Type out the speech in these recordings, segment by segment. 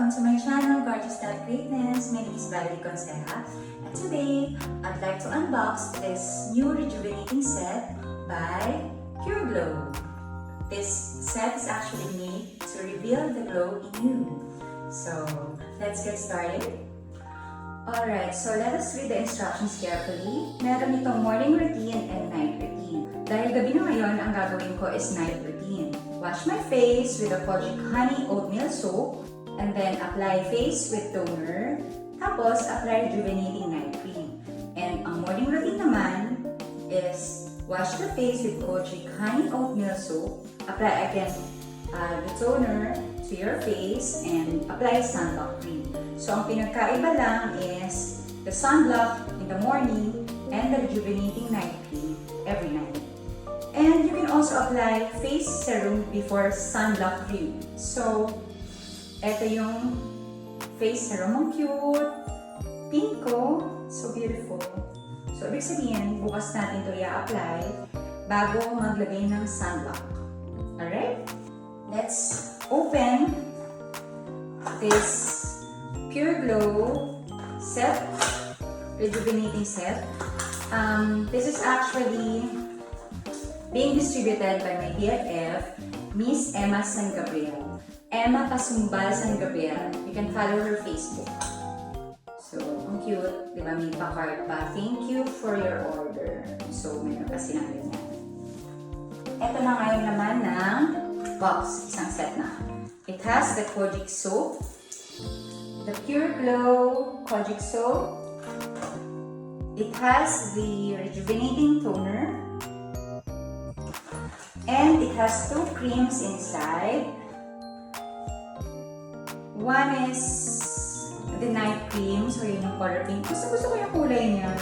Welcome to my channel, Gorgeous.greatness. My name is and today I'd like to unbox this new rejuvenating set by PURE GLOW. This set is actually made to reveal the glow in you. So let's get started. Alright, so let us read the instructions carefully. Meron itong morning routine and night routine. Dahil gabi na ngayon, ang gagawin ko is night routine. Wash my face with a Kojic honey oatmeal soap and then apply face with toner. Tapos, apply rejuvenating night cream. And ang morning routine naman is wash the face with Kojic honey oatmeal soap. Apply again the toner to your face and apply sunblock cream. So, ang pinagkaiba lang is the sunblock in the morning and the rejuvenating night cream every night. And you can also apply face serum before sunblock cream. So, eto yung face serum. Ang cute! Pink ko. So beautiful. So, ibig sabihin, bukas natin ito i-apply bago maglagay ng sunblock. Alright? Let's open this PURE GLOW set, rejuvenating set. This is actually being distributed by my BFF, Miss Emma San Gabriel. Emma Pasumbal San Gabriel. You can follow her Facebook. So, ang cute. Diba? May pa-card pa. Thank you for your order. So, meron kasi ng ganyan. Ito na ngayon naman ng box. Isang set na. It has the Kojic soap, the PURE GLOW Kojic soap. It has the rejuvenating toner. And it has two creams inside. One is the night cream, so yun yung color pink. Gusto ko yung kulay niya.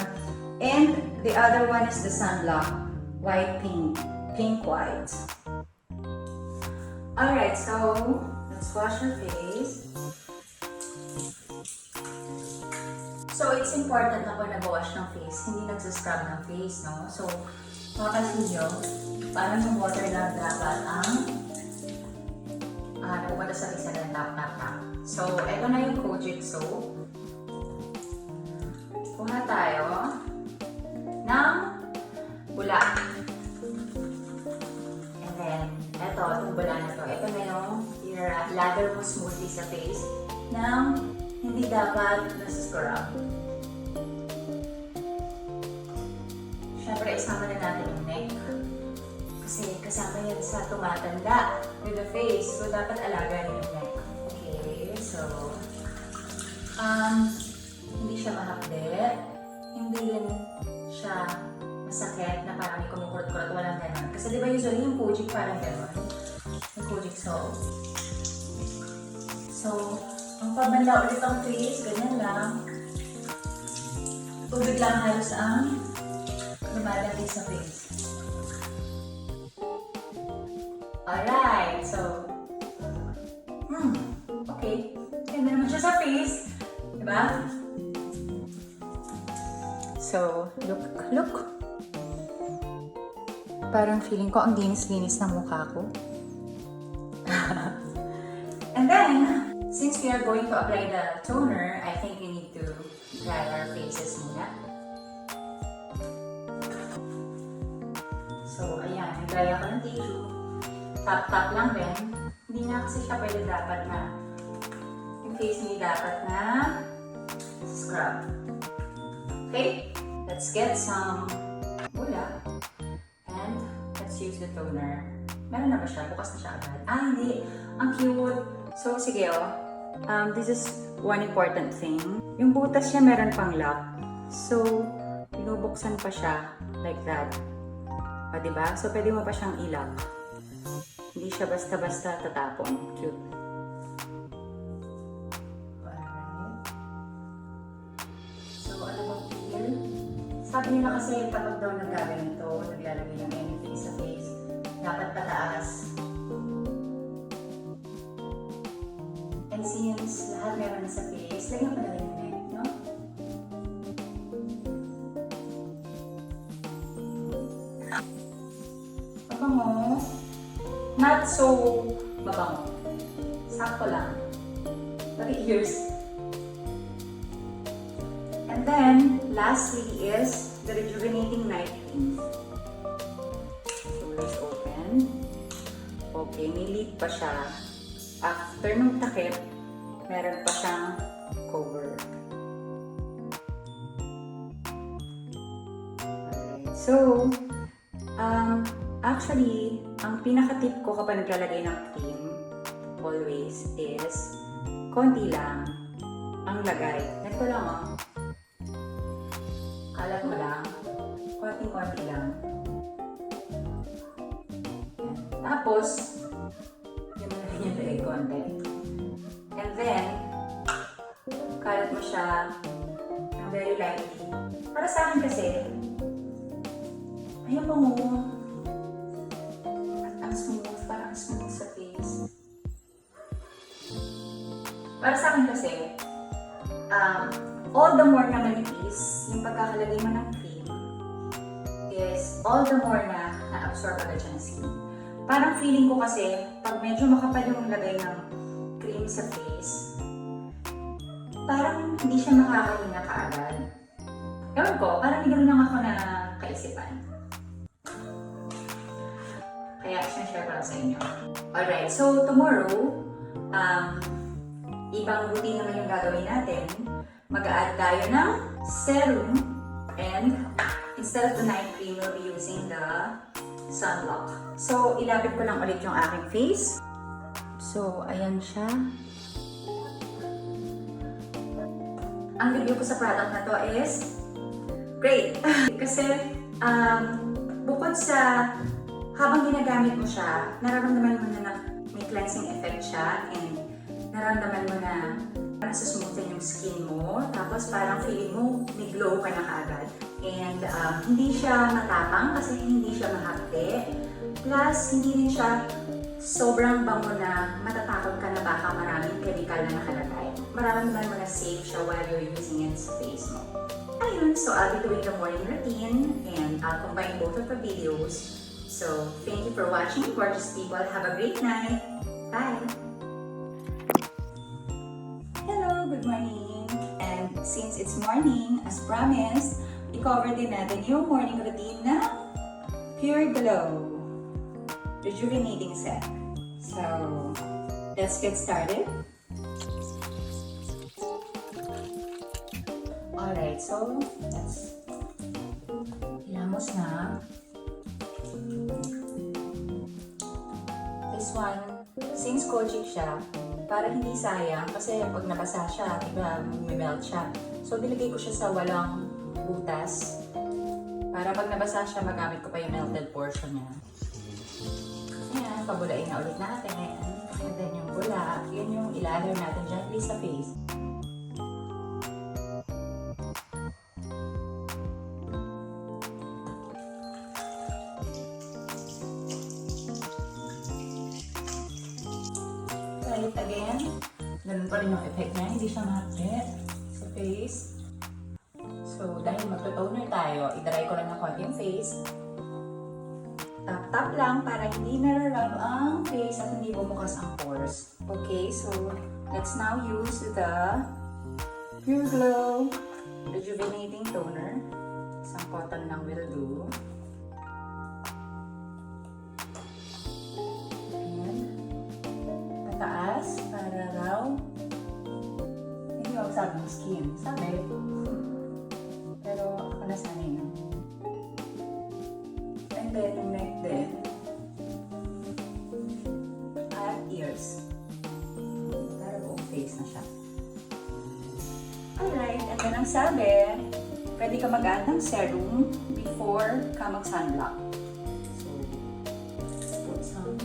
And the other one is the sunblock, white pink, pink white. Alright, so let's wash your face. So it's important na pag nag-wash ng face, hindi nagsascrub ng face, no? So, makapansin nyo, parang yung water lang dapat ang napupunta sa face na tap. So, eto na yung Kojic soap. Kuha tayo ng bula. And then, eto, itong bula na to. Ito na yung lather mo smoothly sa face nang hindi dapat nasa-scrub. Siyempre, isama na natin yung neck. Kasi kasama yan sa tumatanda with the face. So, dapat alaga rin yung neck. Okay, so, hindi siya mahapde. Hindi rin siya masakit na parang may kumukurot-kurot. Walang ganun. Kasi di ba usually yung Kojic parang ganun? Yung Kojic soap. So, ang pabanda ulit ang face, ganyan lang. Tubig lang halos ang lumalagay sa face. Alright, so, okay. Ganda naman siya sa face. Diba? So, look. Parang feeling ko ang linis-linis ng mukha ko. And then, since we are going to apply the toner, I think we need to dry our faces muna. So, ayan. Nag-dry ako ng tissue. Tap-tap lang din. Hindi na kasi siya pwede dapat na yung face niya dapat na scrub. Okay? Let's get some bula. And let's use the toner. Meron na ba siya? Bukas na siya agad. Hindi. Ang cute. So, sige this is one important thing. Yung butas niya meron pang lock. So, binubuksan pa siya like that. Diba? So, pwede mo pa siyang i-lock. Hindi siya basta-basta tatapon. Cute. Alright. So, ano bang feel? Sabi nila kasi kapag daw nagagawin ito, naglalagay ng anything sa face, dapat pataas. And since lahat meron na sa face, lagyan pa na rin yung neck, no? Mabango. Not so mabango. Sakto lang. pati ears. And then, lastly is the rejuvenating night cream. So, let's open. Okay, may lid pa siya. After nung takip, meron pa siyang cover. Alright, so, actually, ang pinaka-tip ko kapag naglalagay ng cream, always, is konti lang ang lagay. Ito lang, oh. Kalat mo lang. Konting-konti lang. Tapos, yun mo na rin yung lagay konti. And then, kalat mo siya ng very lightly. Para sa akin kasi, ayun mo mo. At ang smooth, parang smooth sa face. Para sa akin kasi, all the more na manipis yung pagkakalagay mo ng cream is all the more na na-absorb agad siya ng skin. Parang feeling ko kasi, pag medyo makapal yung lagay ng cream sa face, parang hindi siya makakahinga kaagad. Ewan ko, parang may gano'n lang ako na kaisipan. Kaya, sinashare ko lang sa inyo. Alright, so tomorrow, ibang routine naman yung gagawin natin. Mag-a-add tayo ng serum and instead of the night cream, we'll be using the sunblock. So, ilapit ko lang ulit yung aking face. So, ayan siya. Ang review ko sa product na to is great. Kasi, bukod sa habang ginagamit mo siya, nararamdaman mo na may cleansing effect siya and nararamdaman mo na parang susmoothen yung skin mo. Tapos parang feeling mo may glow ka na kaagad. And hindi siya matapang kasi hindi siya mahapde. Plus, hindi rin siya sobrang bango na matatakot ka na baka maraming chemical na nakalagay. Mararamdaman mo na safe siya while you're using it sa face mo. Ayun, so I'll be doing the morning routine and I'll combine both of the videos. So, thank you for watching, gorgeous people. Have a great night. Bye! Hello, good morning! And since it's morning, as promised, i-cover din natin yung morning routine na Pure Glow Rejuvenating Set. So, let's get started. Alright, so let's ilamos na. This one, since kojic siya, para hindi sayang, kasi pag nabasa siya, diba, may melt siya. So, nilagay ko siya sa walang butas. Para pag nabasa siya, magamit ko pa yung melted portion niya. Ayan, pabulain na ulit natin. And then yung bula, yun yung ilalagay natin gently sa face. Try it again. Ganun pa rin yung effect niya, hindi siya mahapde sa face. So, dahil magto-toner tayo, i-dry ko lang ng konti yung face. Tap-tap lang para hindi nararab ang face at hindi bumukas ang pores. Okay, so let's now use the Pure Glow Rejuvenating Toner. Isang cotton lang will do. Ayan. Pataas para raw hindi mausap ng skin. Sabi. Pero ako na sanay na. And then yung neck din. At ears. Para buong face na siya. Alright, and then ang sabi, pwede ka mag-add ng serum before ka mag-sunblock. So, let's put some.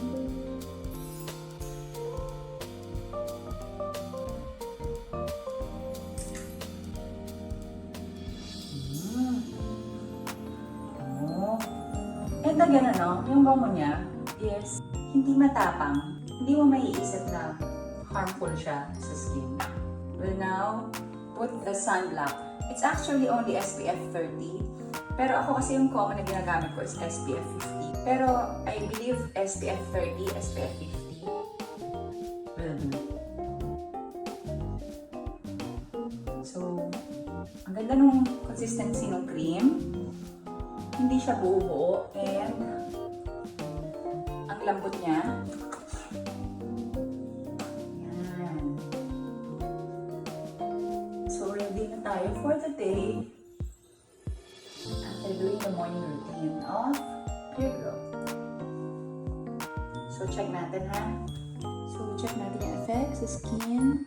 And again, yung bango niya is hindi matapang. Hindi mo maiisip na harmful siya sa skin. We'll now put the sunblock. It's actually only SPF 30. Pero ako kasi yung common na ginagamit ko is SPF 50. Pero I believe SPF 30, SPF 50 will do. ganda nung consistency ng cream. Hindi siya buo-buo and ang lambot niya. Yan. So ready na tayo for the day after doing the morning routine of Pure Glow. So check natin ha. So check natin yung effects sa skin.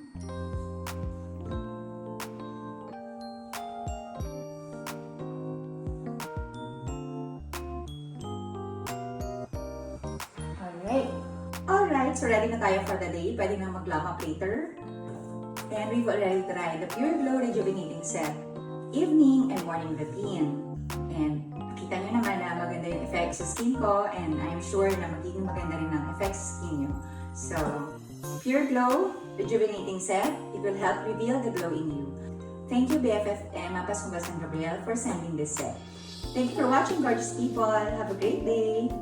Alright, so ready na tayo for the day. Pwede na mag-glam up later. And we've already tried the Pure Glow Rejuvenating Set evening and morning routine. And kita nyo naman na maganda yung effects sa skin ko, and I'm sure na magiging maganda rin ang effects sa skin nyo. So, Pure Glow Rejuvenating Set, it will help reveal the glow in you. Thank you BFF Emma Pasumbal and Gabriel for sending this set. Thank you for watching, gorgeous people. Have a great day.